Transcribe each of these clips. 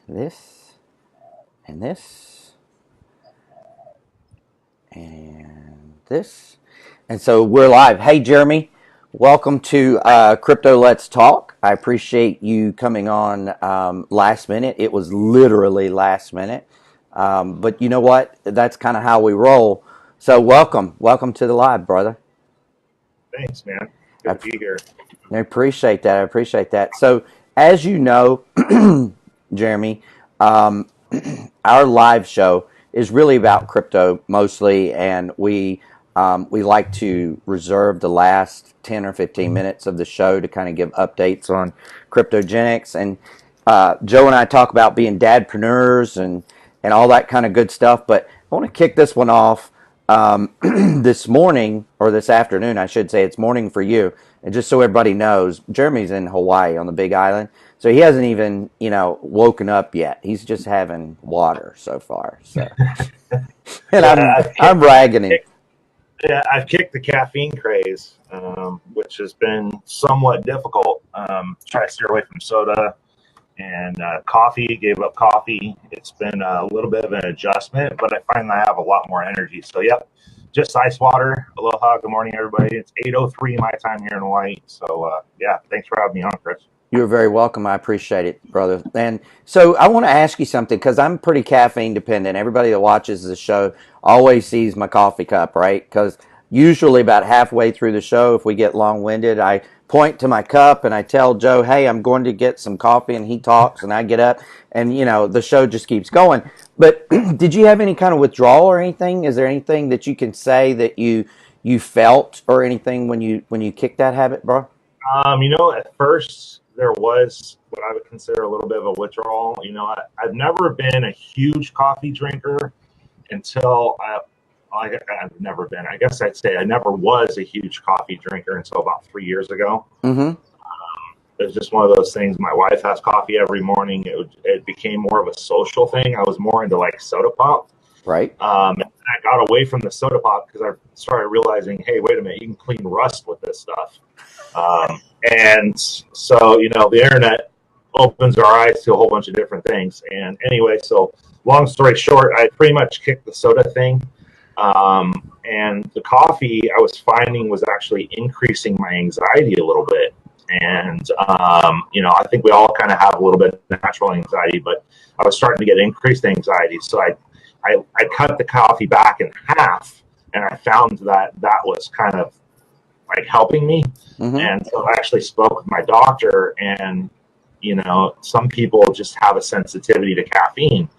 this, and this, and this. And so we're live. Hey, Jeramie, welcome to Crypto Let's Talk. I appreciate you coming on last minute. It was literally last minute. But you know what? That's kind of how we roll. So welcome. Welcome to the live, brother. Thanks, man. I, Good to be here. I appreciate that. I appreciate that. So as you know, Jeramie, um, our live show is really about crypto mostly, and we like to reserve the last 10 or 15 minutes of the show to kind of give updates on cryptogenics. And Joe and I talk about being dadpreneurs and all that kind of good stuff. But I want to kick this one off this morning, or this afternoon, I should say. It's morning for you. And just so everybody knows, Jeramie's in Hawaii on the Big Island. So he hasn't even, woken up yet. He's just having water so far. So, and Yeah, I'm ragging him. I've kicked the caffeine craze, which has been somewhat difficult. Try to steer away from soda and coffee. Gave up coffee. It's been a little bit of an adjustment, but I find I have a lot more energy. So, yep, just ice water. Aloha. Good morning, everybody. It's 8:03 my time here in Hawaii. So, yeah, thanks for having me on, Chris. You're very welcome. I appreciate it, brother. And so I want to ask you something because I'm pretty caffeine dependent. Everybody that watches the show always sees my coffee cup, right? Because usually about halfway through the show, if we get long-winded, I point to my cup and I tell Joe, hey, I'm going to get some coffee, and he talks and I get up and, the show just keeps going. But did you have any kind of withdrawal or anything? Is there anything that you can say that you felt or anything when you kicked that habit, bro? At first there was what I would consider a little bit of a withdrawal. I've never been a huge coffee drinker until I've never been. I guess I'd say I never was a huge coffee drinker until about 3 years ago. Mm-hmm. It was just one of those things. My wife has coffee every morning. It became more of a social thing. I was more into like soda pop. Right. And I got away from the soda pop because I started realizing, hey, wait a minute, you can clean rust with this stuff. And so, the internet opens our eyes to a whole bunch of different things. And anyway, so long story short, I pretty much kicked the soda thing. And the coffee I was finding was actually increasing my anxiety a little bit. And, I think we all kind of have a little bit of natural anxiety, but I was starting to get increased anxiety. So I cut the coffee back in half, and I found that was kind of like helping me. Mm-hmm. And so I actually spoke with my doctor, and, some people just have a sensitivity to caffeine.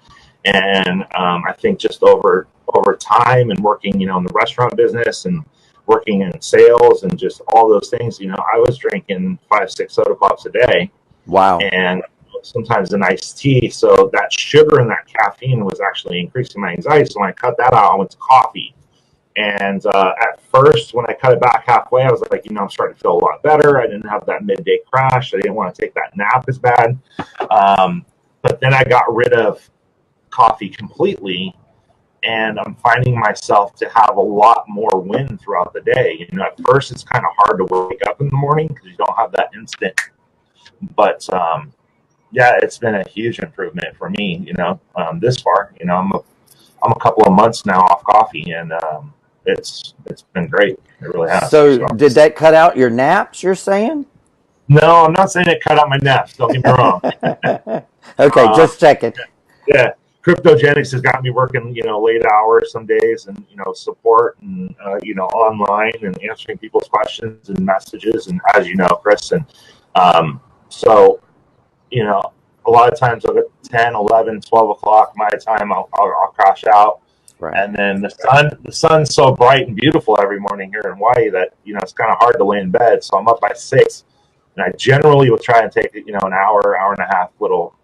And I think just over time and working, in the restaurant business and working in sales and just all those things, I was drinking 5-6 soda pops a day. Wow. And sometimes an iced tea. So that sugar and that caffeine was actually increasing my anxiety. So when I cut that out, I went to coffee. And at first, when I cut it back halfway, I was like, I'm starting to feel a lot better. I didn't have that midday crash. I didn't want to take that nap as bad. But then I got rid of coffee completely, and I'm finding myself to have a lot more wind throughout the day. At first, it's kind of hard to wake up in the morning because you don't have that instant. But yeah, it's been a huge improvement for me. This far, I'm a couple of months now off coffee, and it's been great. It really has. So did that cut out your naps, you're saying? No, I'm not saying it cut out my naps. Don't get me wrong. Okay, just checking. Yeah, cryptogenics has got me working, late hours some days, and support, and online and answering people's questions and messages, and as you know, Chris, and so a lot of times I'll get 10, 11, 12 o'clock my time, I'll crash out. Right. And then the sun's so bright and beautiful every morning here in Hawaii that, it's kind of hard to lay in bed. So I'm up by 6, and I generally will try and take, an hour and a half little,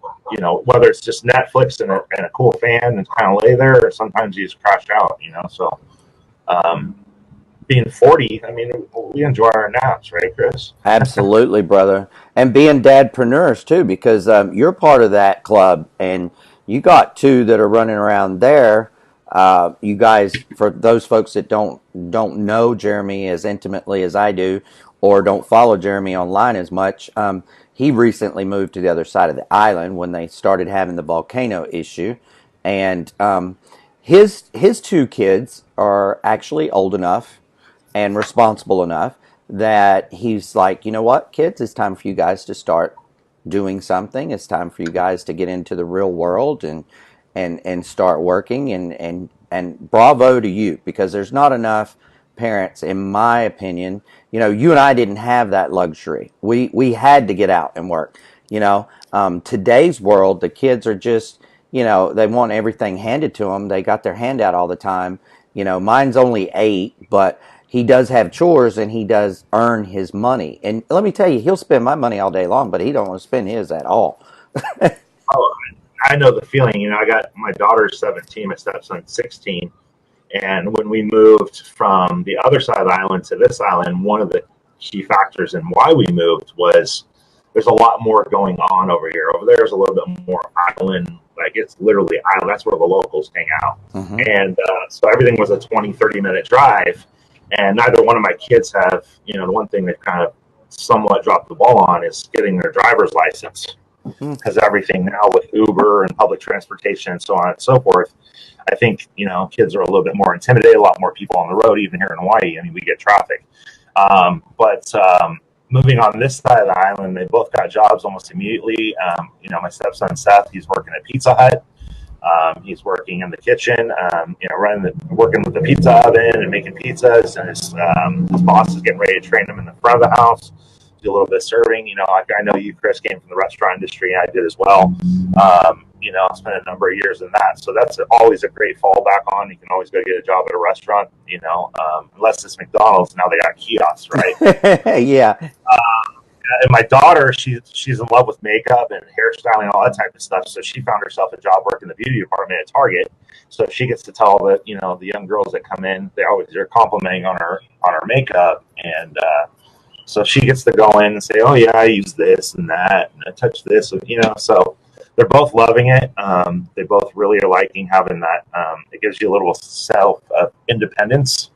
whether it's just Netflix and a cool fan and kind of lay there, or sometimes you just crash out, So being 40, I mean, we enjoy our naps, right, Chris? Absolutely, brother. And being dadpreneurs too, because you're part of that club, and you got two that are running around there. You guys, for those folks that don't know Jeramie as intimately as I do, or don't follow Jeramie online as much, he recently moved to the other side of the island when they started having the volcano issue, and his two kids are actually old enough and responsible enough that he's like, you know what, kids, it's time for you guys to start doing something. It's time for you guys to get into the real world and start working, and bravo to you, because there's not enough parents, in my opinion. You and I didn't have that luxury. We had to get out and work. Today's world, the kids are just, they want everything handed to them. They got their hand out all the time. Mine's only 8, but he does have chores and he does earn his money. And let me tell you, he'll spend my money all day long, but he don't want to spend his at all. Oh, I know the feeling. I got my daughter's 17, my stepson's 16. And when we moved from the other side of the island to this island, one of the key factors in why we moved was there's a lot more going on over here. Over there's a little bit more island, like it's literally island. That's where the locals hang out. Mm-hmm. And so everything was a 20, 30-minute drive. And neither one of my kids have, the one thing they've kind of somewhat dropped the ball on is getting their driver's license. Because everything now with Uber and public transportation and so on and so forth, I think, kids are a little bit more intimidated, a lot more people on the road, even here in Hawaii. I mean, we get traffic. But moving on this side of the island, they both got jobs almost immediately. My stepson, Seth, he's working at Pizza Hut. He's working in the kitchen, working with the pizza oven and making pizzas. And his boss is getting ready to train him in the front of the house, do a little bit of serving. I know you, Chris, came from the restaurant industry, and I did as well. I spent a number of years in that. So that's always a great fallback on. You can always go get a job at a restaurant, unless it's McDonald's. Now they got kiosks, right? Yeah. And my daughter, she's in love with makeup and hairstyling and all that type of stuff. So she found herself a job working in the beauty department at Target. So she gets to tell the young girls that come in, they're complimenting on her makeup, and so she gets to go in and say, "Oh yeah, I use this and that, and I touch this," So they're both loving it. They both really are liking having that. It gives you a little self independence.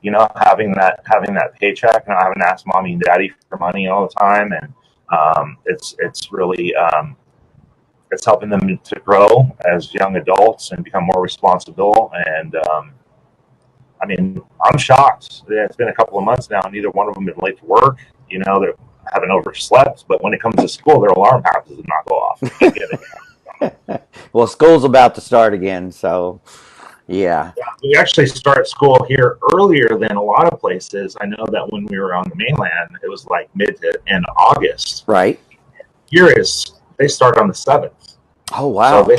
Having that paycheck, not having to ask mommy and daddy for money all the time, and it's really it's helping them to grow as young adults and become more responsible. And I mean, I'm shocked. It's been a couple of months now, and neither one of them been late for work. They haven't overslept, but when it comes to school, their alarm happens to not go off. Well, school's about to start again, so. Yeah. We actually start school here earlier than a lot of places. I know that when we were on the mainland, it was like mid to end August. Right. Here they start on the 7th. Oh, wow. So they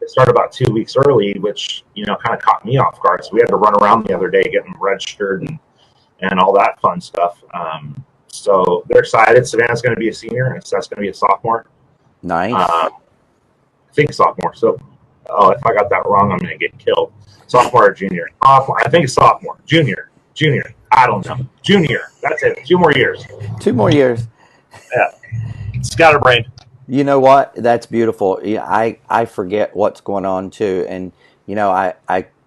start about 2 weeks early, which, kind of caught me off guard. So we had to run around the other day, getting registered and all that fun stuff. So they're excited. Savannah's going to be a senior, and Seth's going to be a sophomore. Nice. I think sophomore. So, if I got that wrong, I'm going to get killed. Sophomore or junior? Sophomore. I think it's sophomore. Junior. I don't know. Junior. That's it. 2 more years. 2 more years. Yeah. Scatterbrained. You know what? That's beautiful. Yeah, I forget what's going on too, and I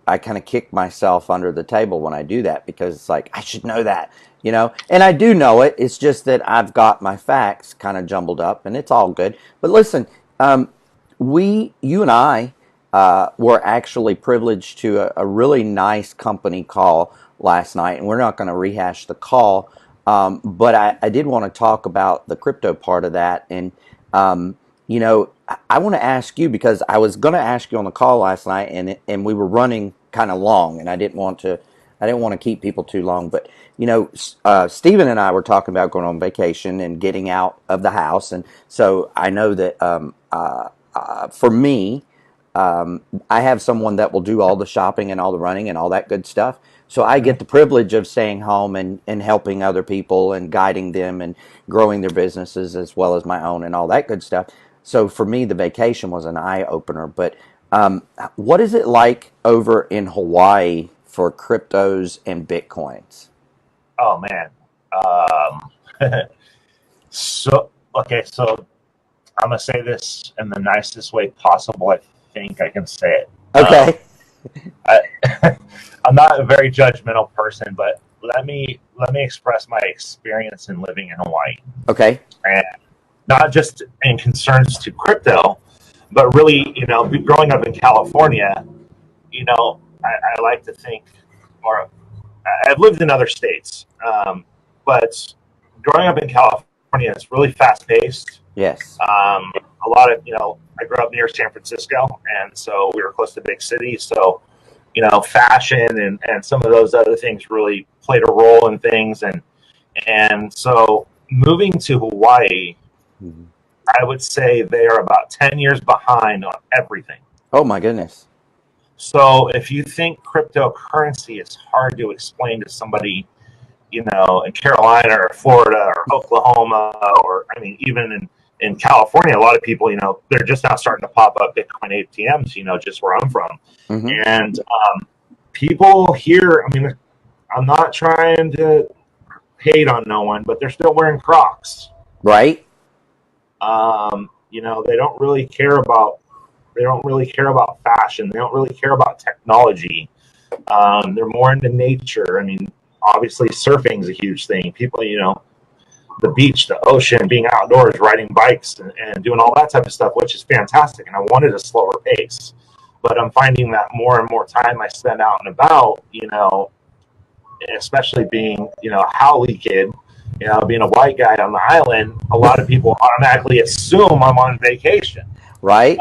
kind of kick myself under the table when I do that, because it's like, I should know that, and I do know it. It's just that I've got my facts kind of jumbled up, and it's all good. But listen, you and I were actually privileged to a really nice company call last night, and we're not going to rehash the call, but I did want to talk about the crypto part of that. And I want to ask you, because I was going to ask you on the call last night, and we were running kind of long, and I didn't want to keep people too long. But Stephen and I were talking about going on vacation and getting out of the house, and so I know that for me, I have someone that will do all the shopping and all the running and all that good stuff. So I get the privilege of staying home and helping other people and guiding them and growing their businesses as well as my own and all that good stuff. So for me, the vacation was an eye-opener. But what is it like over in Hawaii for cryptos and Bitcoins? Oh, man. So I'm going to say this in the nicest way possible. I think I can say it. Okay. I'm not a very judgmental person, but let me express my experience in living in Hawaii. Okay. And not just in concerns to crypto, but really, growing up in California, I like to think, or I've lived in other states, but growing up in California, it's really fast paced. Yes. A lot of, I grew up near San Francisco, and so we were close to big cities. So, fashion and some of those other things really played a role in things. And so moving to Hawaii, Mm-hmm. I would say they are about 10 years behind on everything. Oh my goodness. So if you think cryptocurrency is hard to explain to somebody, in Carolina or Florida or Oklahoma, or even in California, a lot of people, they're just now starting to pop up Bitcoin ATMs, just where I'm from. Mm-hmm. And people here, I'm not trying to hate on no one, but they're still wearing Crocs. Right. They don't really care about fashion. They don't really care about technology. They're more into nature. Obviously surfing is a huge thing. People, the beach, the ocean, being outdoors, riding bikes and doing all that type of stuff, which is fantastic. And I wanted a slower pace, but I'm finding that more and more time I spend out and about, especially being, a Haole kid, being a white guy on the island, a lot of people automatically assume I'm on vacation. Right.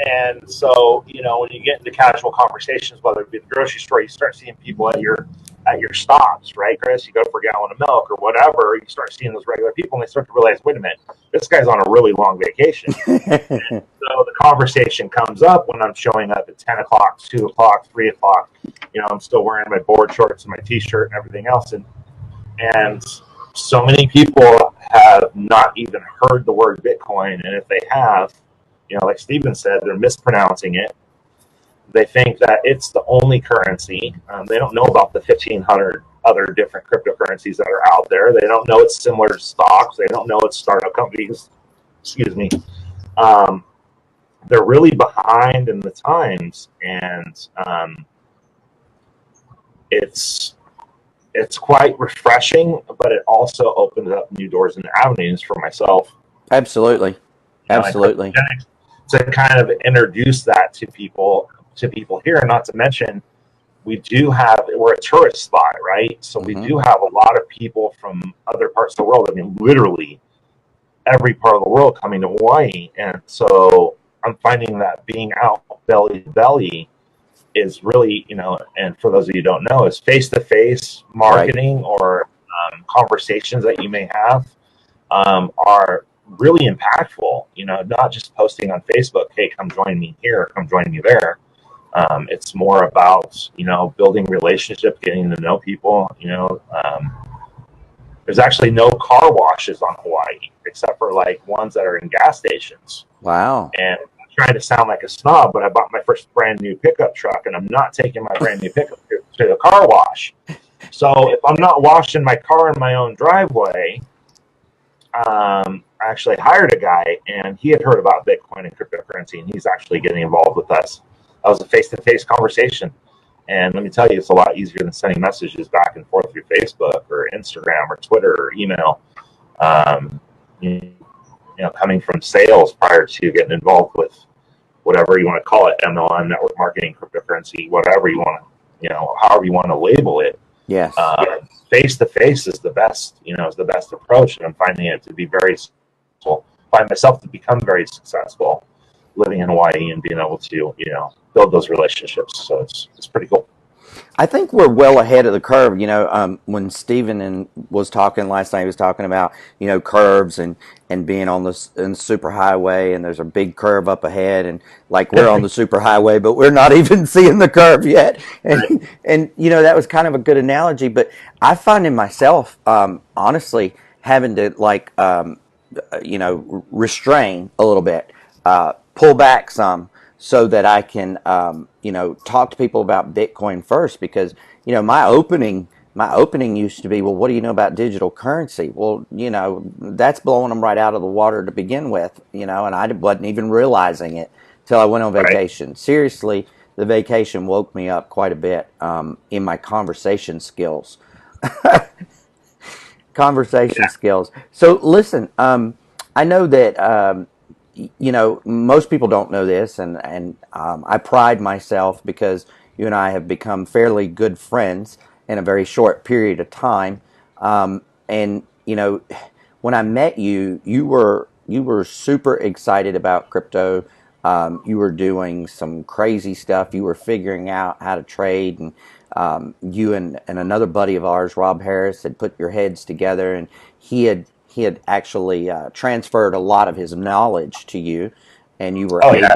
And so, when you get into casual conversations, whether it be at the grocery store, you start seeing people at your stops, right, Chris? You go for a gallon of milk or whatever, you start seeing those regular people, and they start to realize, wait a minute, this guy's on a really long vacation. And so the conversation comes up when I'm showing up at 10 o'clock, 2 o'clock, 3 o'clock. I'm still wearing my board shorts and my T-shirt and everything else. And so many people have not even heard the word Bitcoin. And if they have, like Steven said, they're mispronouncing it. They think that it's the only currency. They don't know about the 1,500 other different cryptocurrencies that are out there. They don't know it's similar to stocks. They don't know it's startup companies. Excuse me. They're really behind in the times, and it's quite refreshing, but it also opens up new doors and avenues for myself. Absolutely. Absolutely. To kind of introduce that to people here, not to mention we're a tourist spot, right? So we do have a lot of people from other parts of the world. Literally every part of the world coming to Hawaii. And so I'm finding that being out belly to belly is really, and for those of you who don't know, is face-to-face marketing, right, or conversations that you may have are really impactful. Not just posting on Facebook, hey, come join me here, come join me there. It's more about, building relationships, getting to know people. There's actually no car washes on Hawaii except for like ones that are in gas stations. Wow. And I'm trying to sound like a snob, but I bought my first brand new pickup truck, and I'm not taking my brand new pickup to the car wash. So if I'm not washing my car in my own driveway, I actually hired a guy, and he had heard about Bitcoin and cryptocurrency, and he's actually getting involved with us. That was a face-to-face conversation. And let me tell you, it's a lot easier than sending messages back and forth through Facebook or Instagram or Twitter or email. Coming from sales prior to getting involved with whatever you want to call it, MLM, network marketing, cryptocurrency, whatever you want to, however you want to label it. Yes. Face-to-face is the best, is the best approach. And I'm finding it to be very successful. Find myself to become very successful living in Hawaii and being able to, build those relationships. So it's pretty cool. I think we're well ahead of the curve. When Steven was talking last night, he was talking about, curves and being on the super highway, and there's a big curve up ahead, and like we're on the super highway, but we're not even seeing the curve yet. And that was kind of a good analogy, but I find in myself, honestly, having to restrain a little bit, pull back some, so that I can, talk to people about Bitcoin first, because, my opening used to be, well, what do you know about digital currency? Well, that's blowing them right out of the water to begin with, and I wasn't even realizing it till I went on vacation. Right. Seriously, the vacation woke me up quite a bit in my conversation skills. Skills. So listen, I I know that most people don't know this, and I pride myself because you and I have become fairly good friends in a very short period of time. And when I met you, you were super excited about crypto. You were doing some crazy stuff. You were figuring out how to trade, and you and another buddy of ours, Rob Harris, had put your heads together, and he had actually transferred a lot of his knowledge to you, and you were Oh yeah.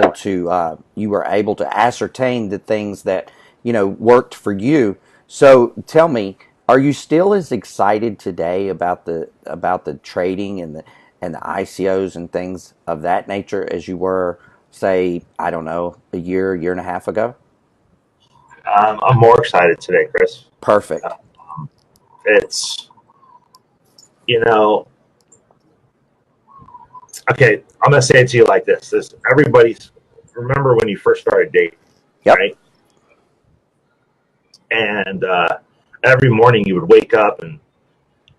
able to ascertain the things that worked for you. So tell me, are you still as excited today about the trading and the ICOs and things of that nature as you were, say, I don't know, a year and a half ago? I'm more excited today, Chris. Perfect. It's you know okay. I'm gonna say it to you like this: everybody's remember when you first started dating, Yep. right? And every morning you would wake up and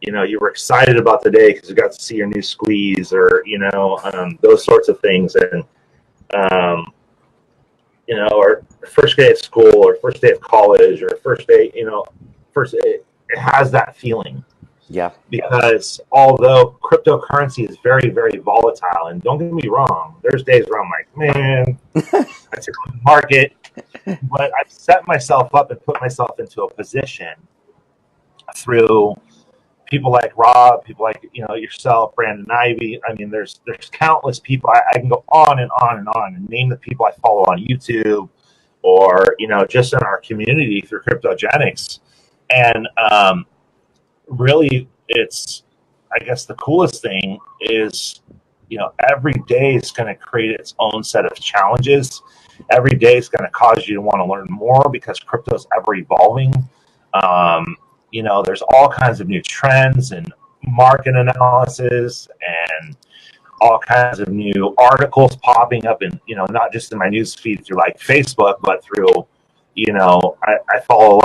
you were excited about the day because you got to see your new squeeze or those sorts of things, and um, or first day of school or first day of college or first day, it has that feeling. Yeah. Because although cryptocurrency is very, very volatile, and don't get me wrong, there's days where I'm like, man, I took the market, but I've set myself up and put myself into a position through people like Rob, people like yourself, Brandon Ivy. I mean, there's countless people. I can go on and on and on and name the people I follow on YouTube, or just in our community through Cryptogenics. And really, it's, I guess the coolest thing is every day is going to create its own set of challenges. Every day is going to cause you to want to learn more because crypto is ever evolving. There's all kinds of new trends and market analysis and all kinds of new articles popping up in, not just in my news feed through like Facebook, but through, I follow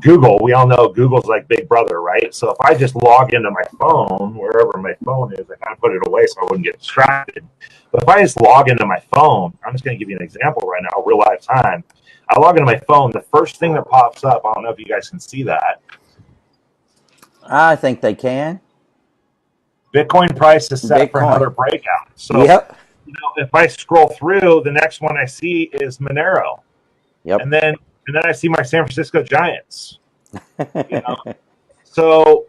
Google. We all know Google's like Big Brother, right? So if I just log into my phone, wherever my phone is, I kind of put it away so I wouldn't get distracted. But if I just log into my phone, I'm just going to give you an example right now, real life time. I log into my phone. The first thing that pops up, I don't know if you guys can see that. I think they can. Bitcoin price is set for Bitcoin. another breakout. So, Yep. if I scroll through, the next one I see is Monero, Yep. and then I see my San Francisco Giants. So,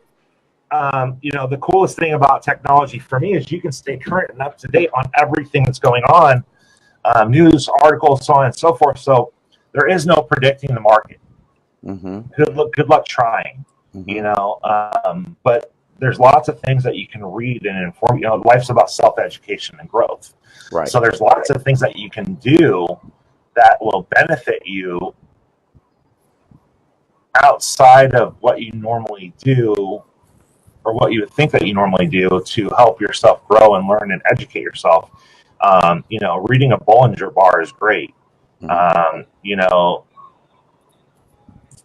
the coolest thing about technology for me is you can stay current and up to date on everything that's going on, news, articles, so on and so forth. So there is no predicting the market. Mm-hmm. Good luck trying. Mm-hmm. But there's lots of things that you can read and inform. Life's about self-education and growth. Right. So there's lots of things that you can do that will benefit you outside of what you normally do, or what you would think that you normally do, to help yourself grow and learn and educate yourself. Reading a Bollinger Bar is great. Mm-hmm.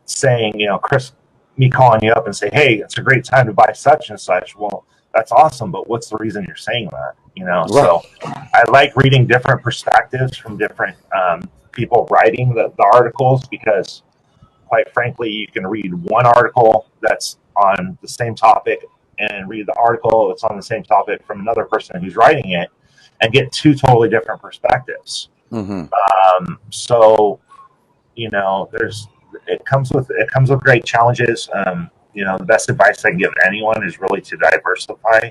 Saying, Chris, me calling you up and say, hey, it's a great time to buy such and such. Well, that's awesome, but what's the reason you're saying that? Right. So I like reading different perspectives from different people writing the articles, because quite frankly, you can read one article that's on the same topic and read the article that's on the same topic from another person who's writing it, and get two totally different perspectives. Mm-hmm. It comes with great challenges. The best advice I can give anyone is really to diversify.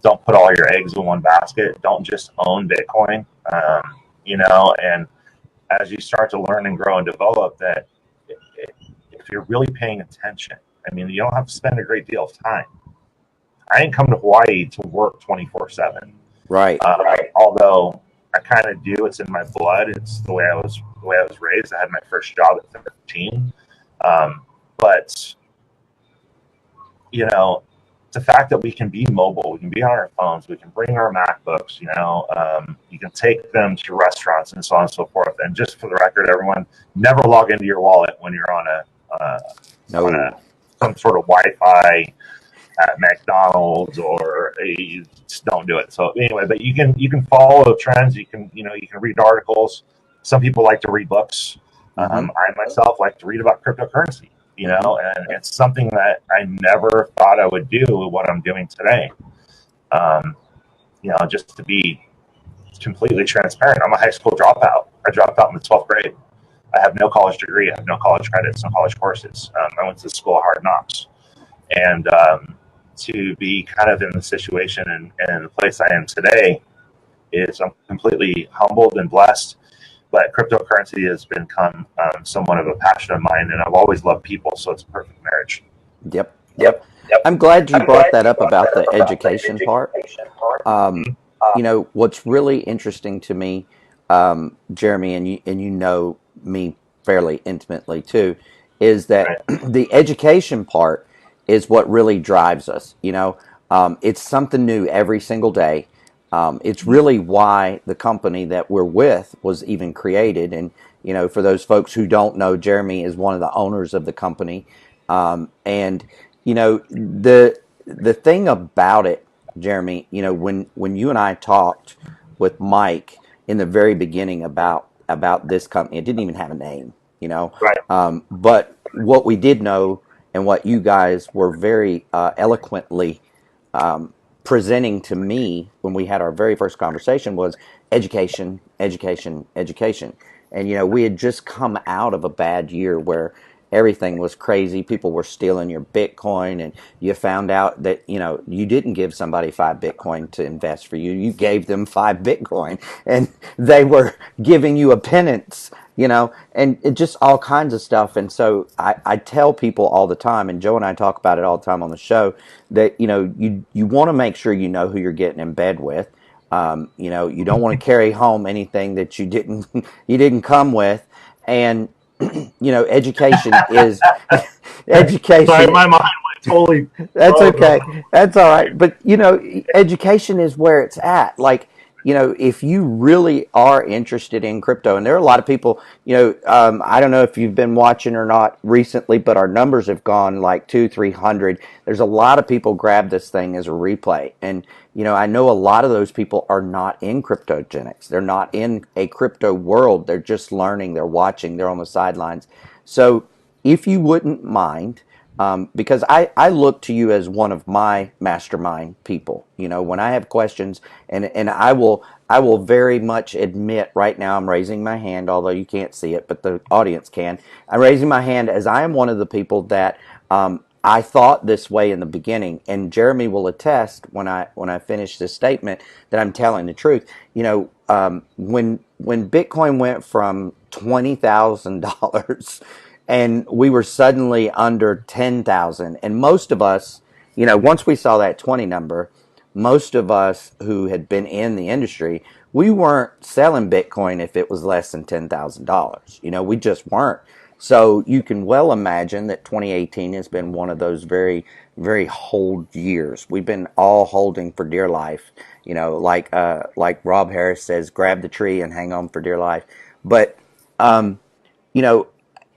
Don't put all your eggs in one basket. Don't just own Bitcoin. And as you start to learn and grow and develop, that if you're really paying attention, you don't have to spend a great deal of time. I didn't come to Hawaii to work 24/7. Right. Although I kind of do. It's in my blood. It's the way I was raised. I had my first job at 13. But the fact that we can be mobile, we can be on our phones, we can bring our MacBooks, you can take them to restaurants and so on and so forth. And just for the record, everyone, never log into your wallet when you're on some sort of Wi-Fi at McDonald's, or you just don't do it. So anyway, but you can follow trends. You can read articles. Some people like to read books. Mm-hmm. I myself like to read about cryptocurrency. And it's something that I never thought I would do what I'm doing today. Just to be completely transparent, I'm a high school dropout. I dropped out in the 12th grade. I have no college degree. I have no college credits, no college courses. I went to the school of hard knocks. And to be kind of in the situation and the place I am today I'm completely humbled and blessed. But cryptocurrency has become somewhat of a passion of mine, and I've always loved people, so it's a perfect marriage. Yep. I'm glad you brought that up about the education part. What's really interesting to me, Jeramie, and you know me fairly intimately too, is that the education part is what really drives us. It's something new every single day. It's really why the company that we're with was even created. And, for those folks who don't know, Jeramie is one of the owners of the company. And the thing about it, Jeramie, when you and I talked with Mike in the very beginning about this company, it didn't even have a name, Right. but what we did know and what you guys were very eloquently presenting to me when we had our very first conversation was education, education, education. And, we had just come out of a bad year where everything was crazy. People were stealing your Bitcoin, and you found out that, you didn't give somebody 5 Bitcoin to invest for you. You gave them 5 Bitcoin, and they were giving you a penance, and it just all kinds of stuff. And so I tell people all the time, and Joe and I talk about it all the time on the show, that, you want to make sure you know who you're getting in bed with. You don't want to carry home anything that you didn't come with. And education is education. Sorry, my mind went totally. That's okay. That's all right. But education is where it's at. Like, if you really are interested in crypto, and there are a lot of people, I don't know if you've been watching or not recently, but our numbers have gone like 200-300. There's a lot of people grab this thing as a replay. And, I know a lot of those people are not in cryptogenics. They're not in a crypto world. They're just learning. They're watching. They're on the sidelines. So if you wouldn't mind, because I look to you as one of my mastermind people. When I have questions, and I will very much admit right now I'm raising my hand, although you can't see it, but the audience can. I'm raising my hand as I am one of the people that I thought this way in the beginning, and Jeramie will attest when I finish this statement that I'm telling the truth. When Bitcoin went from $20,000 and we were suddenly under 10,000, and most of us, once we saw that 20 number, most of us who had been in the industry, we weren't selling Bitcoin if it was less than $10,000. We just weren't. So you can well imagine that 2018 has been one of those very, very hold years. We've been all holding for dear life, like Rob Harris says, grab the tree and hang on for dear life. But,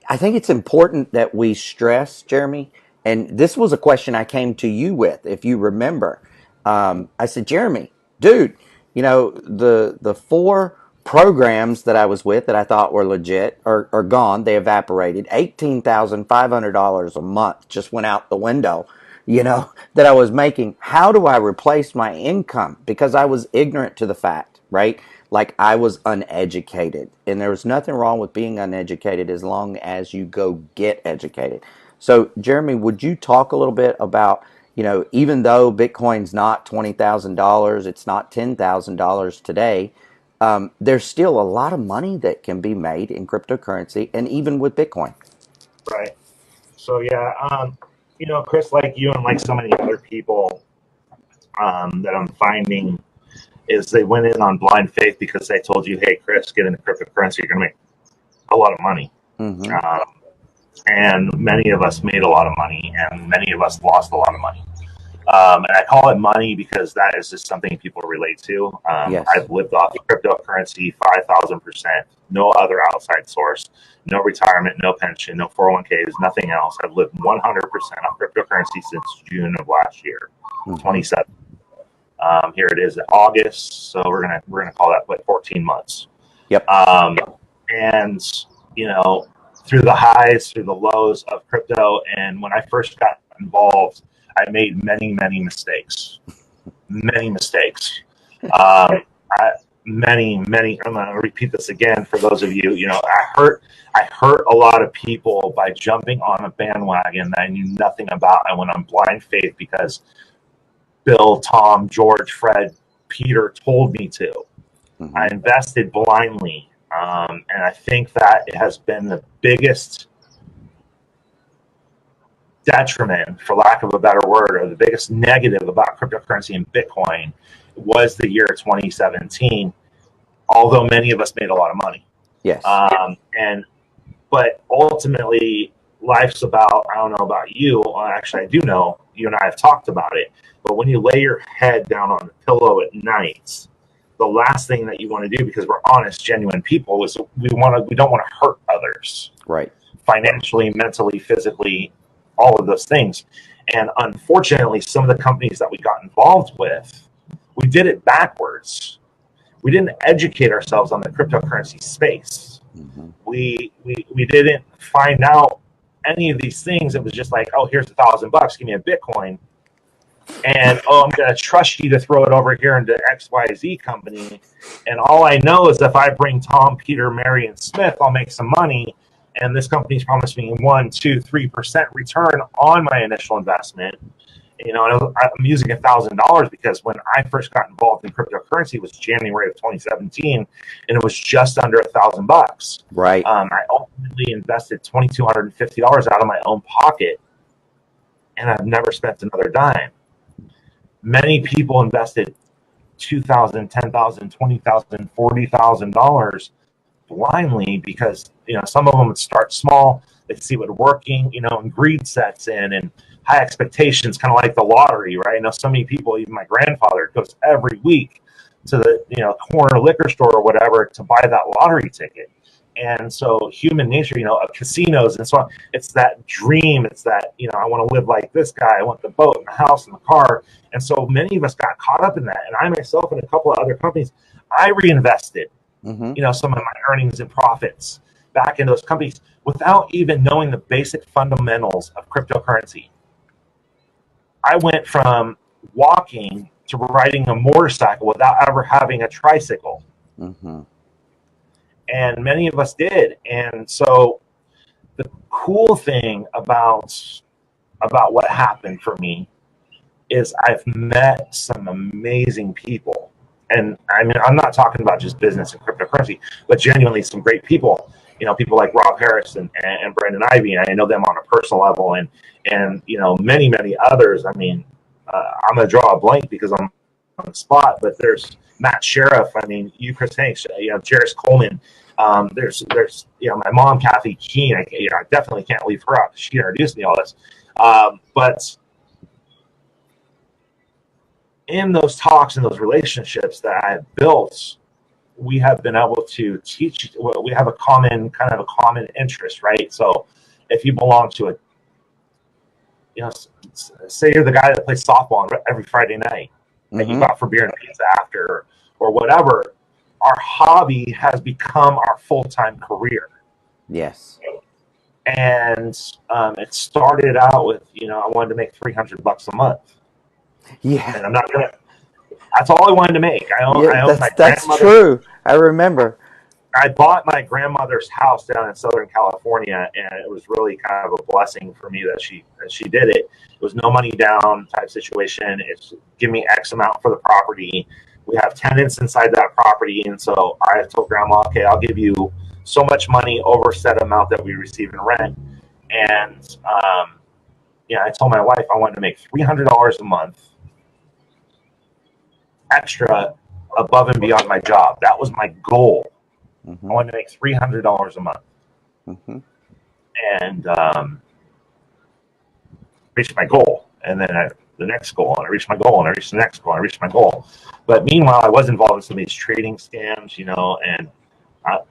I think it's important that we stress, Jeramie, and this was a question I came to you with, if you remember. I said, Jeramie, dude, the 4 programs that I was with that I thought were legit are gone. They evaporated. $18,500 a month just went out the window, that I was making. How do I replace my income? Because I was ignorant to the fact, right? Like, I was uneducated, and there was nothing wrong with being uneducated as long as you go get educated. So, Jeramie, would you talk a little bit about, even though Bitcoin's not $20,000, it's not $10,000 today, there's still a lot of money that can be made in cryptocurrency, and even with Bitcoin. Right. So yeah, Chris, like you and like so many other people that I'm finding, is they went in on blind faith because they told you, hey, Chris, get into cryptocurrency, you're going to make a lot of money. Mm-hmm. And many of us made a lot of money, and many of us lost a lot of money. And I call it money because that is just something people relate to. Yes. I've lived off of cryptocurrency 5,000%, no other outside source, no retirement, no pension, no 401ks, nothing else. I've lived 100% off cryptocurrency since June of last year, 27. Here it is in August, so we're gonna call that like 14 months. Yep. And you know, through the highs, through the lows of crypto, and when I first got involved, I made many mistakes. Many mistakes. I'm gonna repeat this again for those of you. You know, I hurt a lot of people by jumping on a bandwagon that I knew nothing about. I went on blind faith because Bill, Tom, George, Fred, Peter told me to. I invested blindly, and I think that it has been the biggest detriment, for lack of a better word, or the biggest negative about cryptocurrency and Bitcoin was the year 2017. Although many of us made a lot of money, yes, but ultimately, life's about, I don't know about you. Well, actually, I do know. You and I have talked about it. But when you lay your head down on the pillow at night, the last thing that you want to do, because we're honest, genuine people, is we don't want to hurt others, right? Financially, mentally, physically, all of those things. And unfortunately, some of the companies that we got involved with, we did it backwards. We didn't educate ourselves on the cryptocurrency space. We didn't find out any of these things. It was just like, oh, here's $1,000, give me a Bitcoin. And, oh, I'm going to trust you to throw it over here into XYZ company. And all I know is if I bring Tom, Peter, Mary, and Smith, I'll make some money. And this company's promised me 1, 2, 3% return on my initial investment. You know, and I'm using $1,000 because when I first got involved in cryptocurrency, it was January of 2017, and it was just under $1,000. Right. I ultimately invested $2,250 out of my own pocket, and I've never spent another dime. Many people invested $2,000, $10,000, $20,000, $40,000 blindly because, you know, some of them would start small, they see what working, you know, and greed sets in, and high expectations, kind of like the lottery, right? I know so many people, even my grandfather, goes every week to the, you know, corner liquor store or whatever to buy that lottery ticket. And so human nature, you know, of casinos and so on, it's that dream. It's that, you know, I want to live like this guy. I want the boat and the house and the car. And so many of us got caught up in that. And I myself and a couple of other companies, I reinvested, you know, some of my earnings and profits back into those companies without even knowing the basic fundamentals of cryptocurrency. I went from walking to riding a motorcycle without ever having a tricycle. And many of us did. And so the cool thing about what happened for me is I've met some amazing people. And I mean, I'm not talking about just business and cryptocurrency, but genuinely some great people. You know, people like Rob Harris and Brandon Ivey, and I know them on a personal level, and you know, many others. I mean, I'm going to draw a blank because I'm on the spot, but there's Matt Sheriff. I mean, you, Chris Hanks, you know, Jairus Coleman. There's you know, my mom, Jeramie Keen. I definitely can't leave her out. She introduced me all this. But in those talks and those relationships that I have built, we have been able to teach. We have a common interest, right? So if you belong to a, you know, say you're the guy that plays softball every Friday night, and you go out for beer and pizza after, or whatever, our hobby has become our full-time career. Yes. And it started out with, you know, I wanted to make $300 a month. Yeah. And I'm not gonna. That's all I wanted to make. I own my that's true. I remember. I bought my grandmother's house down in Southern California, and it was really kind of a blessing for me that she did it. It was no money down type situation. It's give me X amount for the property. We have tenants inside that property, and so I told Grandma, okay, I'll give you so much money over set amount that we receive in rent. And yeah, I told my wife I wanted to make $300 a month extra above and beyond my job. That was my goal. I wanted to make $300 a month, and reached my goal. And then the next goal, and I reached my goal, and I reached the next goal, and I reached my goal. But meanwhile, I was involved in some of these trading scams, and I'm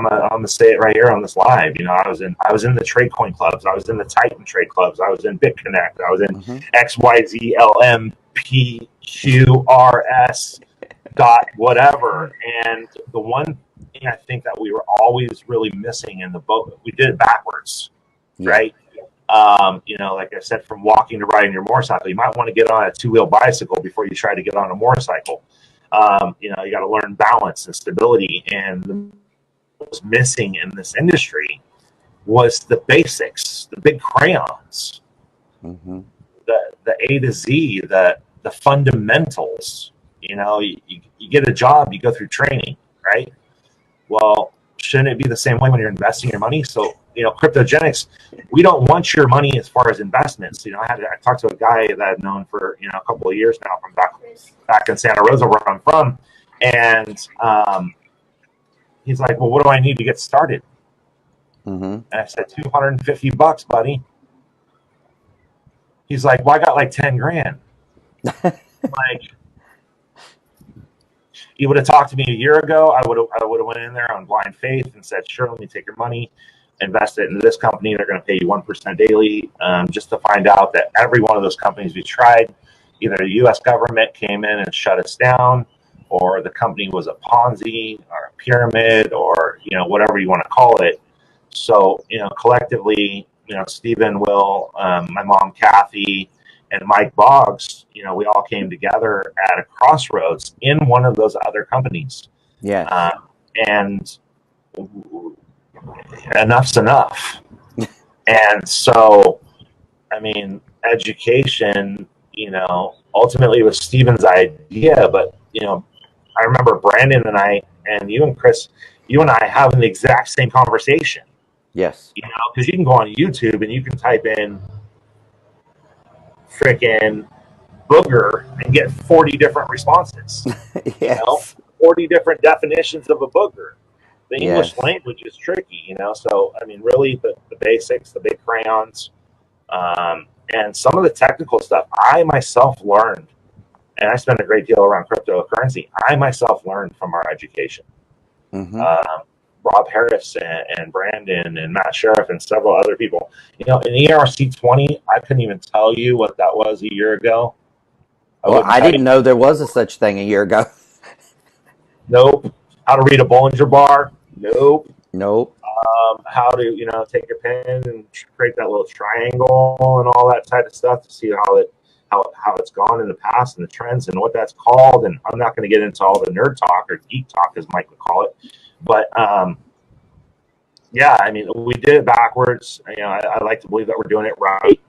gonna say it right here on this live. I was in the trade coin clubs. I was in the Titan trade clubs. I was in BitConnect. I was in XYZLMPQRS dot whatever. And the one thing I think that we were always really missing in the boat, we did it backwards, right? Like I said, from walking to riding your motorcycle, you might want to get on a two-wheel bicycle before you try to get on a motorcycle. You got to learn balance and stability. And what was missing in this industry was the basics, the big crayons, the A to Z, the fundamentals. You get a job, you go through training, right? Well, shouldn't it be the same way when you're investing your money? So, cryptogenics, we don't want your money as far as investments. I talked to a guy that I've known for, a couple of years now from back in Santa Rosa, where I'm from. And he's like, well, what do I need to get started? And I said, $250, buddy. He's like, well, I got like 10 grand. Like, you would have talked to me a year ago, I would have went in there on blind faith and said, sure, let me take your money, invest it into this company. They're going to pay you 1% daily, just to find out that every one of those companies we tried, either the U.S. government came in and shut us down, or the company was a Ponzi or a pyramid, or whatever you want to call it. So collectively, Stephen, Will, my mom Kathy, and Mike Boggs, we all came together at a crossroads in one of those other companies. Yeah. And enough's enough. And so, education, ultimately it was Stephen's idea, but, I remember Brandon and I, and you and Chris, you and I having the exact same conversation. Yes. Because you can go on YouTube and you can type in freaking booger and get 40 different responses. Yes. 40 different definitions of a booger. The English language is tricky, So, really the basics, the big crayons, and some of the technical stuff I myself learned, and I spent a great deal around cryptocurrency. I myself learned from our education. Rob Harris and Brandon and Matt Sheriff and several other people. In ERC20, I couldn't even tell you what that was a year ago. I didn't know there was a such thing a year ago. Nope. How to read a Bollinger bar? Nope. How to take your pen and create that little triangle and all that type of stuff to see how it's gone in the past and the trends and what that's called. And I'm not going to get into all the nerd talk or geek talk, as Mike would call it. But we did it backwards. I like to believe that we're doing it right.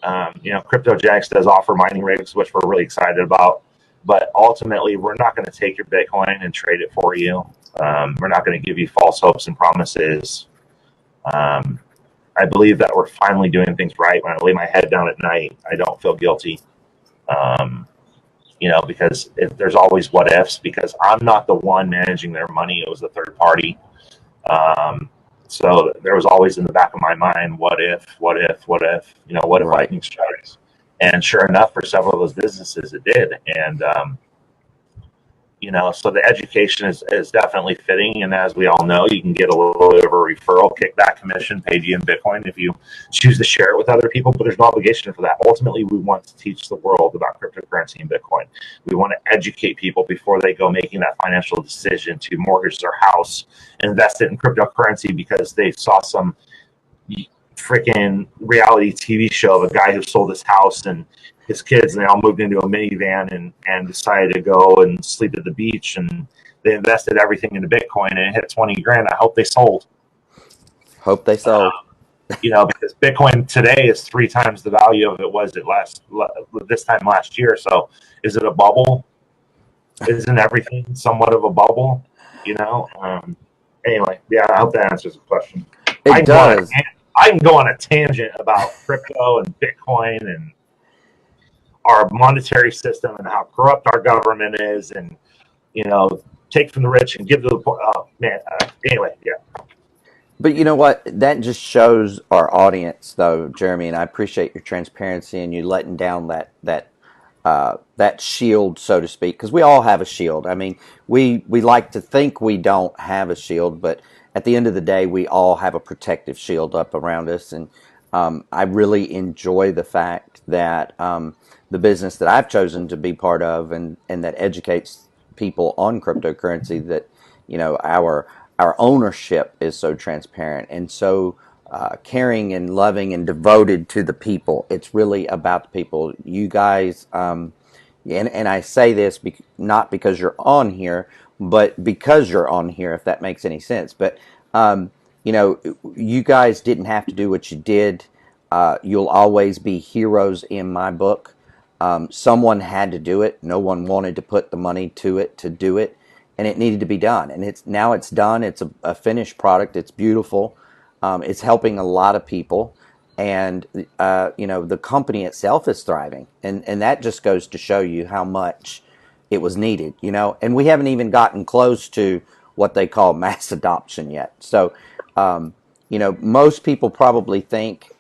CryptoJoe does offer mining rigs, which we're really excited about. But ultimately, we're not going to take your Bitcoin and trade it for you. We're not going to give you false hopes and promises. I believe that we're finally doing things right. When I lay my head down at night, I don't feel guilty. Because there's always what ifs, because I'm not the one managing their money. It was a third party. So there was always in the back of my mind, what if, what if lightning strikes? And sure enough, for several of those businesses, it did. And, so the education is definitely fitting. And as we all know, you can get a little bit of a referral kickback commission paid you in Bitcoin if you choose to share it with other people, but there's no obligation for that. Ultimately, we want to teach the world about cryptocurrency and Bitcoin. We want to educate people before they go making that financial decision to mortgage their house and invest it in cryptocurrency because they saw some freaking reality TV show of a guy who sold his house and his kids, and they all moved into a minivan and decided to go and sleep at the beach, and they invested everything into Bitcoin and it hit 20 grand. I hope they sold. Because Bitcoin today is 3 times the value of it was this time last year. So is it a bubble? Isn't everything somewhat of a bubble? Anyway, I hope that answers the question. It does. I can go on a tangent about crypto and Bitcoin and our monetary system and how corrupt our government is, and take from the rich and give to the poor. Oh man. Anyway, yeah. But you know what? That just shows our audience, though, Jeramie, and I appreciate your transparency and you letting down that shield, so to speak, because we all have a shield. I mean, we like to think we don't have a shield, but at the end of the day, we all have a protective shield up around us. And I really enjoy the fact that the business that I've chosen to be part of and that educates people on cryptocurrency, that our ownership is so transparent and so caring and loving and devoted to the people. It's really about the people. You guys, and I say this not because you're on here, but because you're on here, if that makes any sense. But you guys didn't have to do what you did. You'll always be heroes in my book. Someone had to do it. No one wanted to put the money to it to do it, and it needed to be done. And it's done. It's a finished product. It's beautiful. It's helping a lot of people, and the company itself is thriving, and that just goes to show you how much it was needed. And we haven't even gotten close to what they call mass adoption yet. So, most people probably think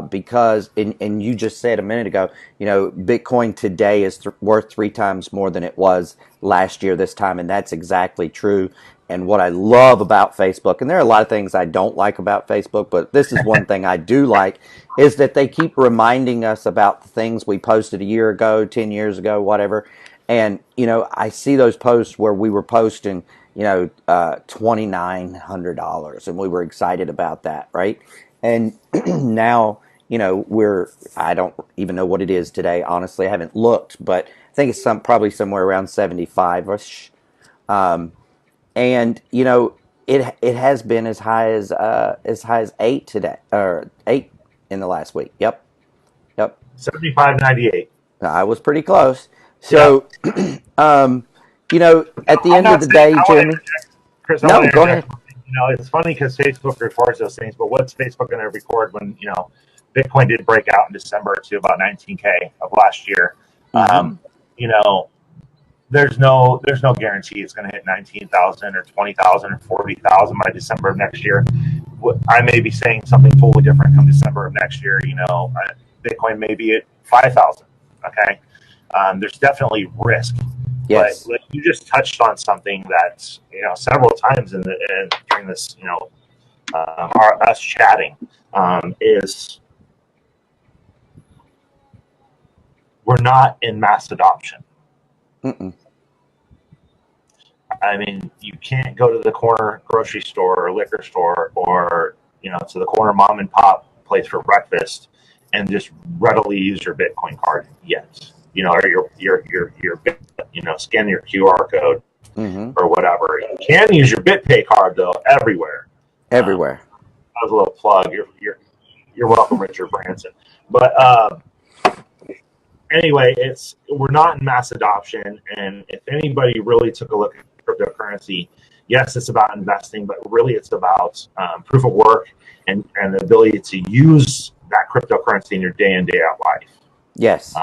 because, and you just said a minute ago, Bitcoin today is worth 3 times more than it was last year this time, and that's exactly true. And what I love about Facebook, and there are a lot of things I don't like about Facebook, but this is one thing I do like, is that they keep reminding us about the things we posted a year ago, 10 years ago, whatever. And, I see those posts where we were posting, $2,900, and we were excited about that, right? And now, I don't even know what it is today. Honestly, I haven't looked, but I think it's probably somewhere around 75-ish. And it has been as high as 8 today, or 8 in the last week. Yep. 75.98. I was pretty close. So, at the end of the day, Jeramie. Chris, No, go ahead. It's funny because Facebook records those things, but what's Facebook going to record when Bitcoin did break out in December to about 19K of last year? Mm-hmm. There's no guarantee it's going to hit 19,000 or 20,000 or 40,000 by December of next year. I may be saying something totally different come December of next year. Bitcoin may be at 5,000. Okay, there's definitely risk. Yes. But you just touched on something that several times during this us chatting is we're not in mass adoption. Mm-mm. I mean, you can't go to the corner grocery store or liquor store or to the corner mom and pop place for breakfast and just readily use your Bitcoin card yet. Or your scan your QR code or whatever. You can use your BitPay card though everywhere. Everywhere. That was a little plug. You're welcome, Richard Branson. But anyway, we're not in mass adoption, and if anybody really took a look at cryptocurrency, yes, it's about investing, but really it's about proof of work and the ability to use that cryptocurrency in your day in, day out life. Yes.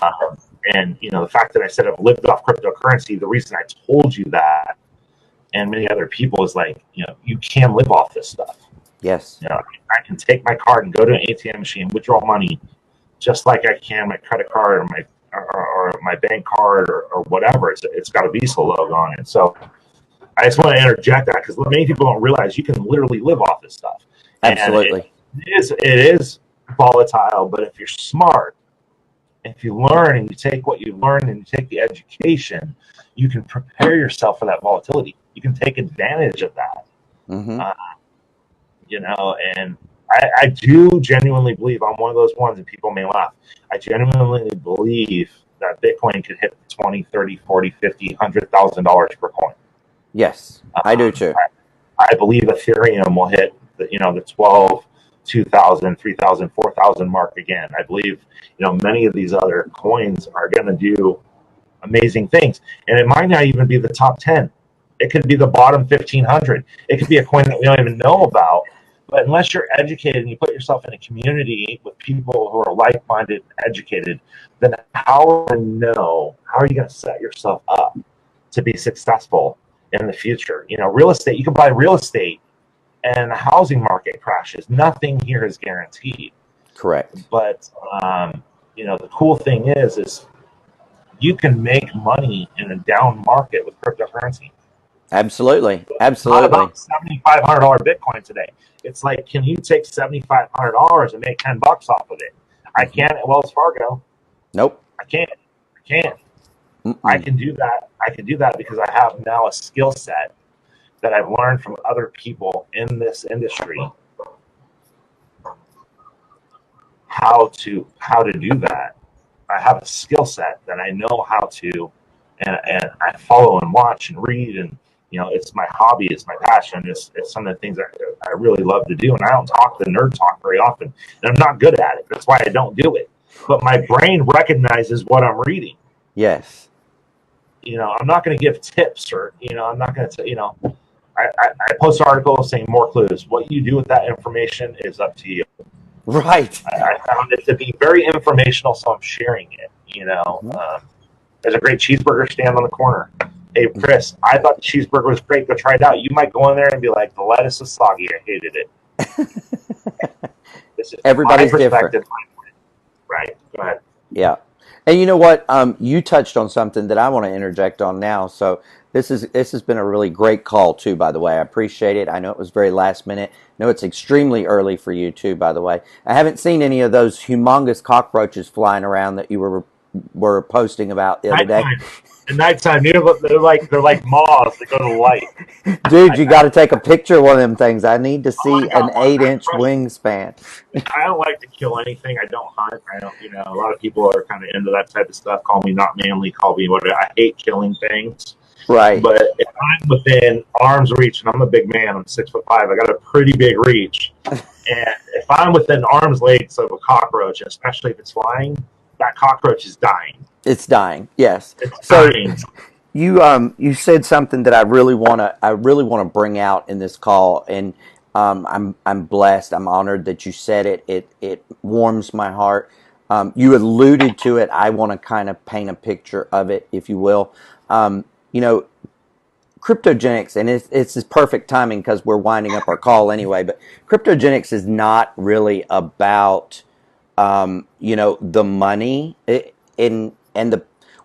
And the fact that I said I've lived off cryptocurrency, the reason I told you that, and many other people, is you can live off this stuff. Yes. I can take my card and go to an ATM machine, withdraw money, just like I can my credit card or my bank card or whatever. It's got a Visa logo on it. So I just want to interject that because many people don't realize you can literally live off this stuff. Absolutely. It is volatile, but if you're smart, if you learn and you take what you learn and you take the education, you can prepare yourself for that volatility. You can take advantage of that. Mm-hmm. And I do genuinely believe I'm one of those ones, and people may laugh. I genuinely believe that Bitcoin could hit $20, $30, $40, $50, $100,000 per coin. Yes, I do too. I believe Ethereum will hit the 12, 2,000, 3,000, 4,000 mark again. I believe many of these other coins are going to do amazing things, and it might not even be the top 10. It could be the bottom 1,500. It could be a coin that we don't even know about. But unless you're educated and you put yourself in a community with people who are like-minded, educated, then how are you going to set yourself up to be successful in the future? Real estate, you can buy real estate and the housing market crashes, nothing here is guaranteed. Correct. But the cool thing is you can make money in a down market with cryptocurrency. Absolutely. It's not Absolutely. about $7,500 Bitcoin today. It's like, can you take $7,500 and make $10 off of it? I can't at Wells Fargo. Nope. I can't. Mm-mm. I can do that. I can do that because I have now a skill set that I've learned from other people in this industry. How to do that. I have a skill set that I know how to, and I follow and watch and read, and it's my hobby, it's my passion, it's some of the things that I really love to do, and I don't talk the nerd talk very often, and I'm not good at it. That's why I don't do it. But my brain recognizes what I'm reading. Yes. I'm not going to give tips, or I'm not going to, I post articles saying more clues. What you do with that information is up to you. Right. I found it to be very informational, so I'm sharing it. There's a great cheeseburger stand on the corner. Hey, Chris, I thought the cheeseburger was great. Go try it out. You might go in there and be like, the lettuce is soggy. I hated it. This is Everybody's my different. Right. Go ahead. Yeah. And you know what? You touched on something that I want to interject on now. So this has been a really great call too, by the way. I appreciate it. I know it was very last minute. I know it's extremely early for you too, by the way. I haven't seen any of those humongous cockroaches flying around that you were posting about the other day. At nighttime, they're like moths that go to the light. Dude, you got to take a picture of one of them things. I need to see an 8-inch wingspan. I don't like to kill anything. I don't hunt. I don't. A lot of people are kind of into that type of stuff. Call me not manly. Call me whatever. I hate killing things. Right. But if I'm within arm's reach, and I'm a big man, I'm 6'5", I got a pretty big reach. And if I'm within arm's length of a cockroach, especially if it's flying, that cockroach is dying. It's dying. Yes. It's so dying. You said something that I really want to bring out in this call, and I'm blessed. I'm honored that you said it. It warms my heart. You alluded to it. I want to kind of paint a picture of it, if you will. Cryptogenics, and it's perfect timing because we're winding up our call anyway. But cryptogenics is not really about the money.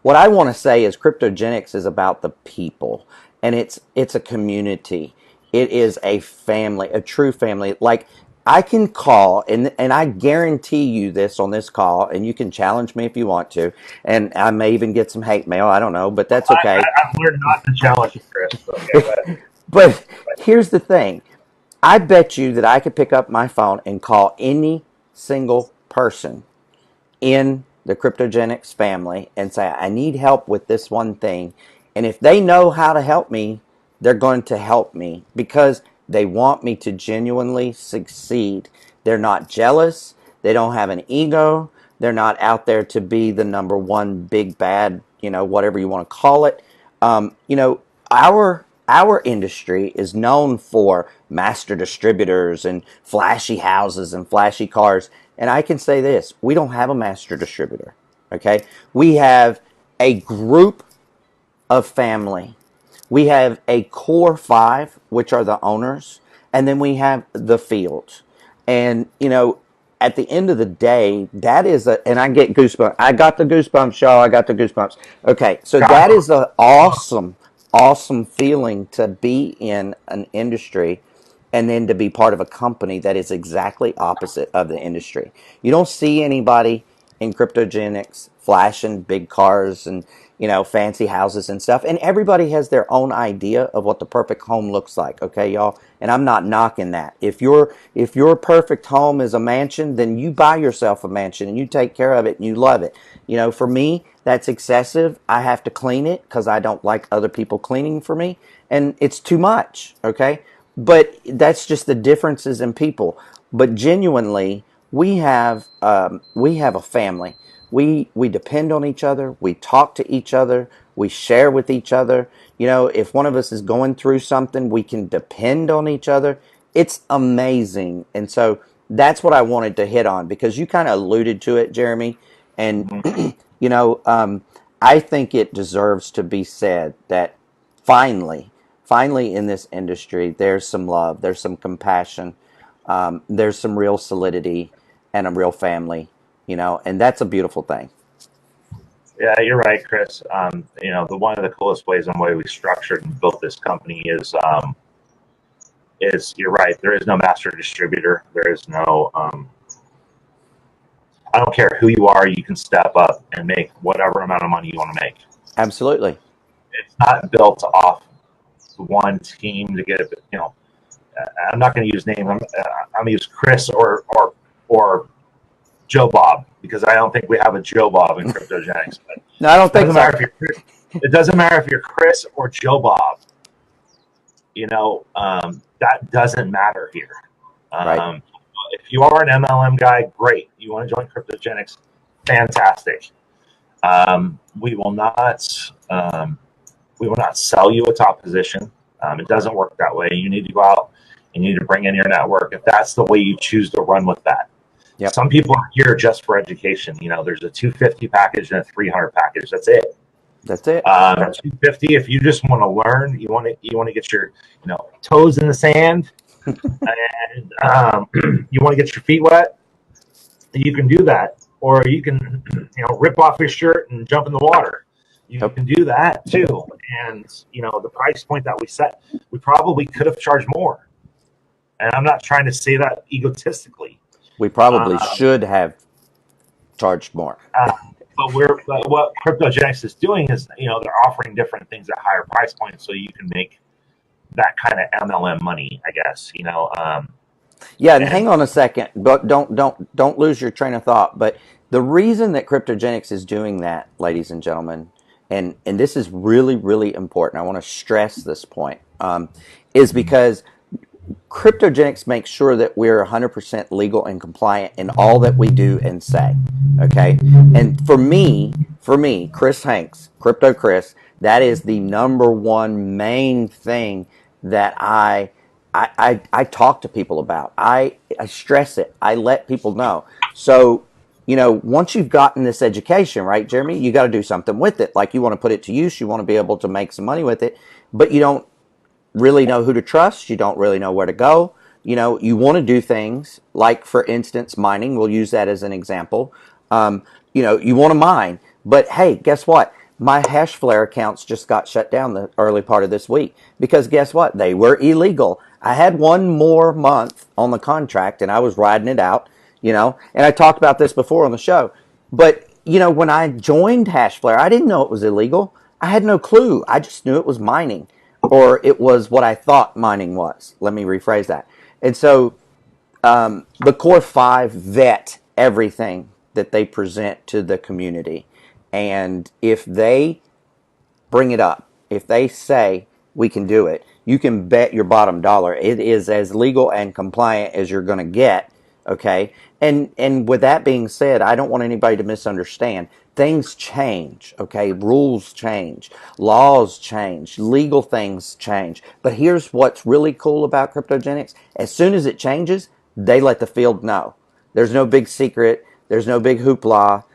What I want to say is cryptogenics is about the people, and it's a community. It is a family, a true family. Like, I can call, and I guarantee you this on this call, and you can challenge me if you want to, and I may even get some hate mail. I don't know, but that's okay. I've learned not to challenge you, Chris. Okay, but here's the thing. I bet you that I could pick up my phone and call any single person in the cryptogenics family and say, I need help with this one thing. And if they know how to help me, they're going to help me because they want me to genuinely succeed. They're not jealous. They don't have an ego. They're not out there to be the number one big bad, whatever you want to call it. Our industry is known for master distributors and flashy houses and flashy cars. And I can say this, we don't have a master distributor, okay? We have a group of family. We have a core 5, which are the owners, and then we have the field. And, at the end of the day, that is and I get goosebumps. I got the goosebumps, y'all. I got the goosebumps. Okay, so that is an awesome feeling to be in an industry and then to be part of a company that is exactly opposite of the industry. You don't see anybody in cryptogenics flashing big cars and fancy houses and stuff, and everybody has their own idea of what the perfect home looks like, okay, y'all? And I'm not knocking that. If your perfect home is a mansion, then you buy yourself a mansion and you take care of it and you love it. For me, that's excessive. I have to clean it because I don't like other people cleaning for me, and it's too much, okay? But that's just the differences in people. But genuinely, we have a family. We depend on each other. We talk to each other. We share with each other. If one of us is going through something, we can depend on each other. It's amazing. And so that's what I wanted to hit on because you kind of alluded to it, Jeramie. And, I think it deserves to be said that finally, finally in this industry, there's some love, there's some compassion, there's some real solidity and a real family, and that's a beautiful thing. Yeah, you're right, Chris. The one of the coolest ways in the way we structured and built this company is you're right. There is no master distributor. There is no. I don't care who you are. You can step up and make whatever amount of money you want to make. Absolutely. It's not built off one team to get it. I'm not going to use names. I'm going to use Chris or Joe Bob, because I don't think we have a Joe Bob in CryptoJoe. No, I don't think so. It doesn't matter if you're Chris or Joe Bob. That doesn't matter here. Right. If you are an MLM guy, great. You want to join CryptoJoe, fantastic. We will not sell you a top position. It doesn't work that way. You need to go out and you need to bring in your network if that's the way you choose to run with that. Yep. Some people are here just for education. There's a 250 package and a 300 package. That's it. That's it. 250. If you just want to learn, you want to get your toes in the sand, and you want to get your feet wet, you can do that. Or you can rip off your shirt and jump in the water. You can do that too. And the price point that we set, we probably could have charged more. And I'm not trying to say that egotistically. We probably should have charged more. But what CryptoJoe is doing is, they're offering different things at higher price points, so you can make that kind of MLM money, I guess. Yeah, and hang on a second, but don't lose your train of thought. But the reason that CryptoJoe is doing that, ladies and gentlemen, and this is really, really important, I want to stress this point, is because CryptoJoe makes sure that we're 100% legal and compliant in all that we do and say. Okay, and for me, Chris Hanks, Krypto Kris, that is the number one main thing that I talk to people about. I stress it. I let people know. So, once you've gotten this education, right, Jeramie, you got to do something with it. Like, you want to put it to use. You want to be able to make some money with it, but you don't really know who to trust. You don't really know where to go. You want to do things like, for instance, mining. We'll use that as an example. You want to mine, but hey, guess what? My Hashflare accounts just got shut down the early part of this week because guess what? They were illegal. I had one more month on the contract and I was riding it out, and I talked about this before on the show. But, when I joined Hashflare, I didn't know it was illegal. I had no clue. I just knew it was mining, or it was what I thought mining was. Let me rephrase that. And so the Core 5 vet everything that they present to the community. And if they bring it up, if they say we can do it, you can bet your bottom dollar it is as legal and compliant as you're going to get. Okay. And with that being said, I don't want anybody to misunderstand. Things change. Okay. Rules change. Laws change. Legal things change. But here's what's really cool about CryptoJoe. As soon as it changes, they let the field know. There's no big secret. There's no big hoopla.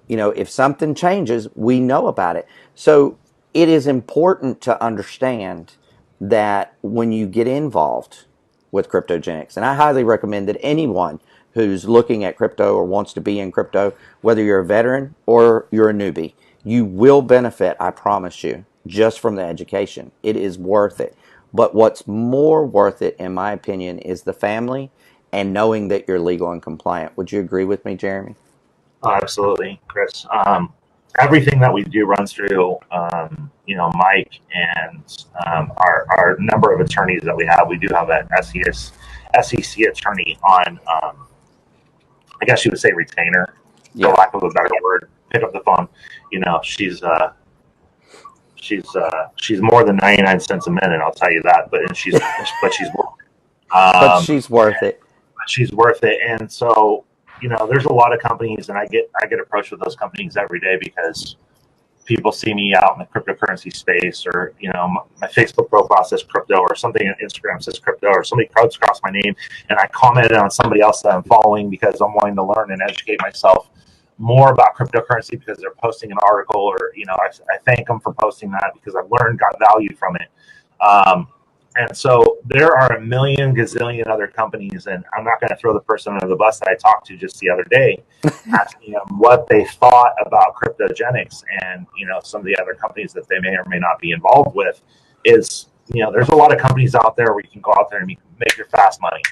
If something changes, we know about it. So it is important to understand that when you get involved with CryptoJoe, and I highly recommend that anyone who's looking at crypto or wants to be in crypto, whether you're a veteran or you're a newbie, you will benefit, I promise you, just from the education. It is worth it. But what's more worth it, in my opinion, is the family and knowing that you're legal and compliant. Would you agree with me, Jeramie? Oh, absolutely, Chris. Everything that we do runs through, Mike and our number of attorneys that we have. We do have an SEC attorney on, I guess you would say retainer, for lack of a better word. Pick up the phone. She's more than 99 cents a minute. I'll tell you that. But she's worth it. She's worth it, and so. There's a lot of companies, and I get approached with those companies every day because people see me out in the cryptocurrency space, or my Facebook profile says crypto, or something on Instagram says crypto, or somebody comes across my name, and I commented on somebody else that I'm following because I'm wanting to learn and educate myself more about cryptocurrency because they're posting an article, or I thank them for posting that because I've learned, got value from it. And so there are a million gazillion other companies, and I'm not going to throw the person under the bus that I talked to just the other day, asking them what they thought about cryptogenics and, some of the other companies that they may or may not be involved with. Is, there's a lot of companies out there where you can go out there and you can make your fast money.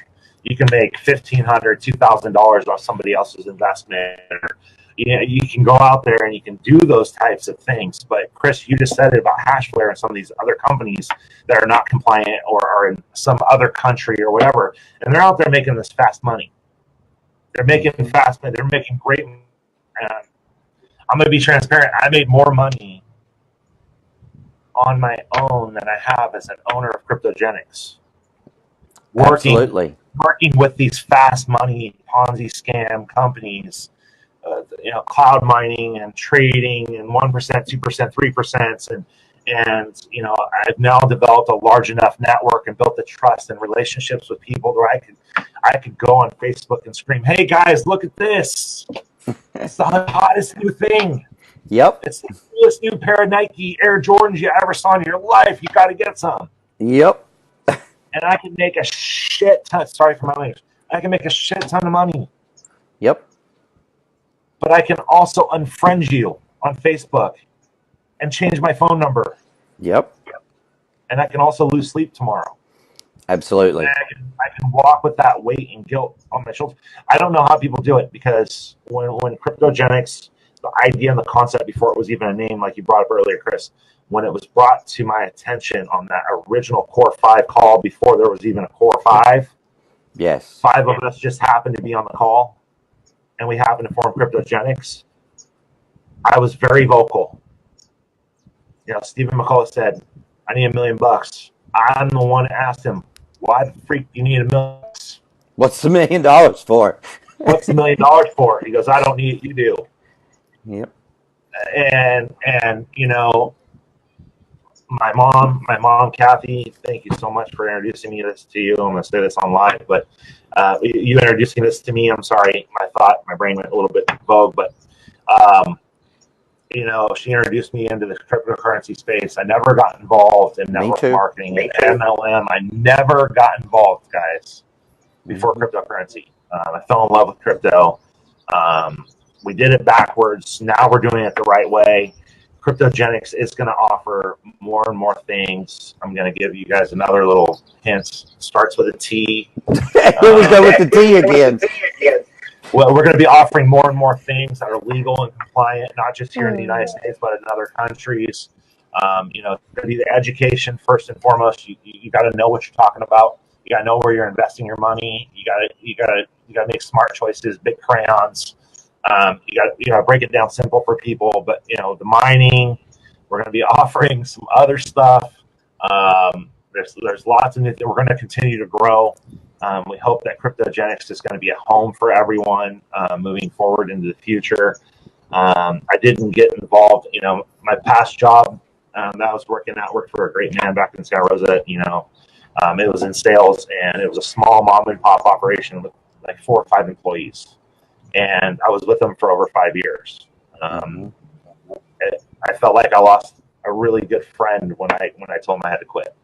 You can make $1,500, $2,000 off somebody else's investment. Or, you can go out there and you can do those types of things. But Kris, you just said it about Hashflare and some of these other companies that are not compliant or are in some other country or whatever, and they're out there making this fast money. They're making fast money. They're making great. I'm going to be transparent. I made more money on my own than I have as an owner of Cryptogenics. Absolutely. Working with these fast money Ponzi scam companies, cloud mining and trading and 1%, 2%, 3%, and I've now developed a large enough network and built the trust and relationships with people where I could go on Facebook and scream, "Hey guys, look at this! It's the hottest new thing. Yep. It's the coolest new pair of Nike Air Jordans you ever saw in your life. You got to get some." Yep. And I can make a shit ton. Sorry for my language. I can make a shit ton of money. Yep. But I can also unfriend you on Facebook and change my phone number. Yep. And I can also lose sleep tomorrow. Absolutely. And I can walk with that weight and guilt on my shoulders. I don't know how people do it, because when cryptogenics, the idea and the concept before it was even a name, like you brought up earlier, Kris, when it was brought to my attention on that original Core 5 call before there was even a Core 5. Yes. 5 of us just happened to be on the call, and we happened to form Cryptogenics. I was very vocal. Stephen McCullough said, "I need $1 million." I'm the one that asked him, "Why the freak do you need $1 million? What's the $1 million for?" What's the $1 million for? He goes, "I don't need it, you do." Yep. And my mom, Kathy, thank you so much for introducing me to you. I'm going to say this on live, but you introducing this to me, I'm sorry, my brain went a little bit vogue, but she introduced me into the cryptocurrency space. I never got involved in network marketing, MLM. I never got involved, guys, before cryptocurrency. I fell in love with crypto. We did it backwards. Now we're doing it the right way. Cryptogenics is going to offer more and more things. I'm going to give you guys another little hint. Starts with a T. Here we go with the T again. Well, we're going to be offering more and more things that are legal and compliant, not just here in the United States, but in other countries. It's going to be the education first and foremost. You got to know what you're talking about. You got to know where you're investing your money. You got to make smart choices. Big crayons. You got to break it down simple for people. But the mining, we're going to be offering some other stuff. There's lots of new things. We're going to continue to grow. We hope that Cryptogenics is going to be a home for everyone moving forward into the future. I didn't get involved. My past job that I was worked for a great man back in Santa Rosa. It was in sales, and it was a small mom and pop operation with like 4 or 5 employees. And I was with them for over 5 years. I felt like I lost a really good friend when I told him I had to quit.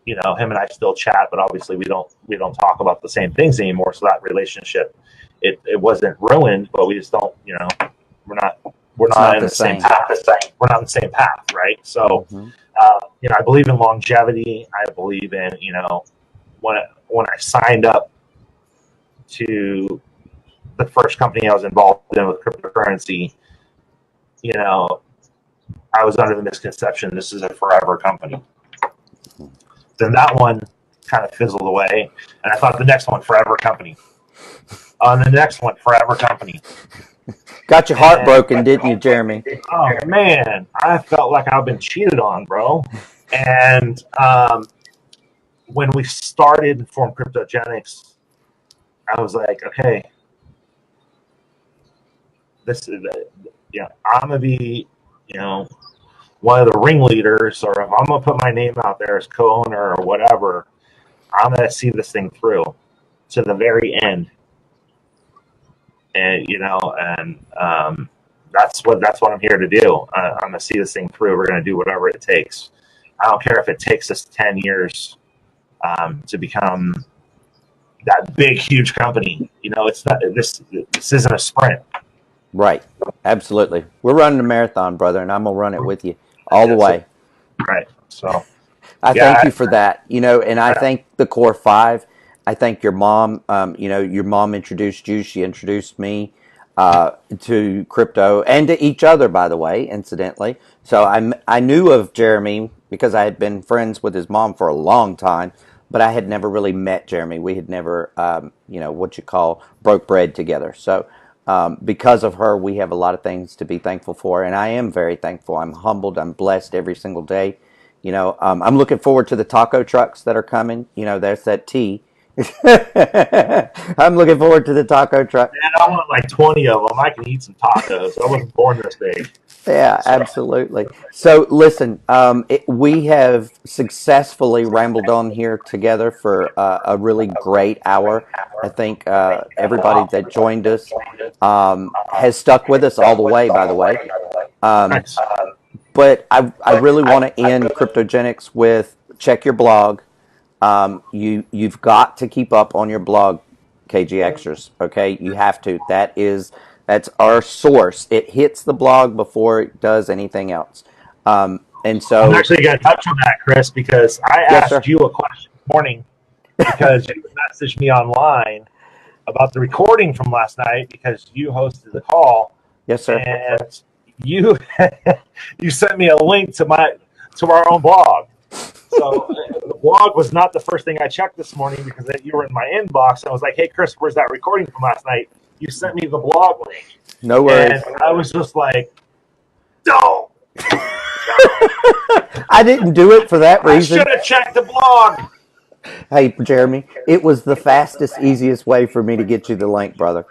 Him and I still chat, but obviously we don't talk about the same things anymore. So that relationship, it wasn't ruined, but we just don't, we're not in the same path. We're not in the same path, right? So, I believe in longevity. I believe in, when I signed up to the first company I was involved in with cryptocurrency, I was under the misconception this is a forever company. Then that one kind of fizzled away, and I thought the next one, forever company. On the next one, forever company. Got your heart broken, didn't you, Jeramie? Oh man, I felt like I've been cheated on, bro. And when we started and formed Cryptogenics, I was like, okay, this is I'm gonna be, one of the ringleaders, or if I'm gonna put my name out there as co-owner or whatever, I'm gonna see this thing through to the very end. And that's what I'm here to do. I'm gonna see this thing through. We're gonna do whatever it takes. I don't care if it takes us 10 years to become that big, huge company. You know, it's not this isn't a sprint. Right. Absolutely. We're running a marathon, brother, and I'm gonna run it with you all the way. Right. So I thank you for that. You know, and I thank the core five. I thank your mom. You know, your mom introduced you. She introduced me to crypto and to each other, by the way, incidentally. So I knew of Jeramie because I had been friends with his mom for a long time, but I had never really met Jeramie. We had never, you know, what you call broke bread together. So because of her, we have a lot of things to be thankful for, and I am very thankful. I'm humbled. I'm blessed every single day. You know, I'm looking forward to the taco trucks that are coming. You know, there's that T. I'm looking forward to the taco truck. Man, I want like 20 of them. I can eat some tacos. I wasn't born this big. Yeah, absolutely. So listen, we have successfully rambled on here together for a really great hour. I think everybody that joined us has stuck with us all the way, by the way. Nice. But I really want to end Cryptogenics with check your blog. You've got to keep up on your blog, KGXers. Okay, you have to. That's our source. It hits the blog before it does anything else. And so I'm actually going to touch on that, Chris, because I asked you a question this morning because you messaged me online about the recording from last night because you hosted the call. Yes, sir. And you you sent me a link to our own blog. So the blog was not the first thing I checked this morning because you were in my inbox. I was like, "Hey, Chris, where's that recording from last night?" You sent me the blog link. No worries. And I was just like, "No." I didn't do it for that reason. I should have checked the blog. Hey, Jeramie, it was the fastest, easiest way for me to get you the link, brother.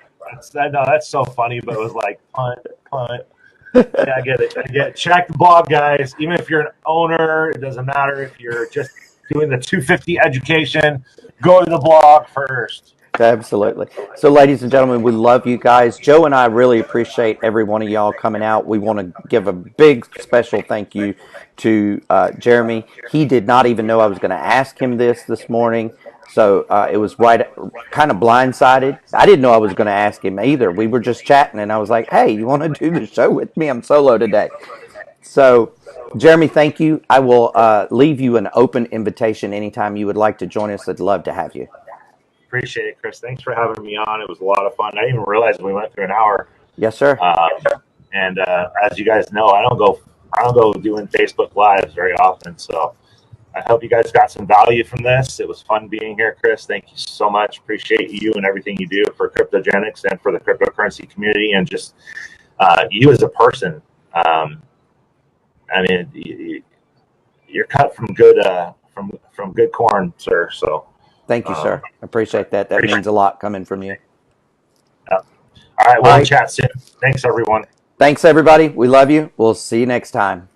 That's so funny, but it was like punt. Yeah, I get it. Check the blog, guys. Even if you're an owner, it doesn't matter. If you're just doing the 250 education, go to the blog first. Absolutely. So, ladies and gentlemen, we love you guys. Joe and I really appreciate every one of y'all coming out. We want to give a big special thank you to Jeramie. He did not even know I was going to ask him this morning. So it was kind of blindsided. I didn't know I was going to ask him either. We were just chatting, and I was like, hey, you want to do the show with me? I'm solo today. So, Jeramie, thank you. I will leave you an open invitation anytime you would like to join us. I'd love to have you. Appreciate it, Chris. Thanks for having me on. It was a lot of fun. I didn't even realize we went through an hour. Yes, sir. And as you guys know, I don't go doing Facebook Lives very often. So I hope you guys got some value from this. It was fun being here, Chris. Thank you so much. Appreciate you and everything you do for Cryptogenics and for the cryptocurrency community and just you as a person. I mean, you're cut from good corn, sir. So thank you, sir. Appreciate that. That means a lot coming from you. All right, we'll chat soon. Thanks, everyone. Thanks, everybody. We love you. We'll see you next time.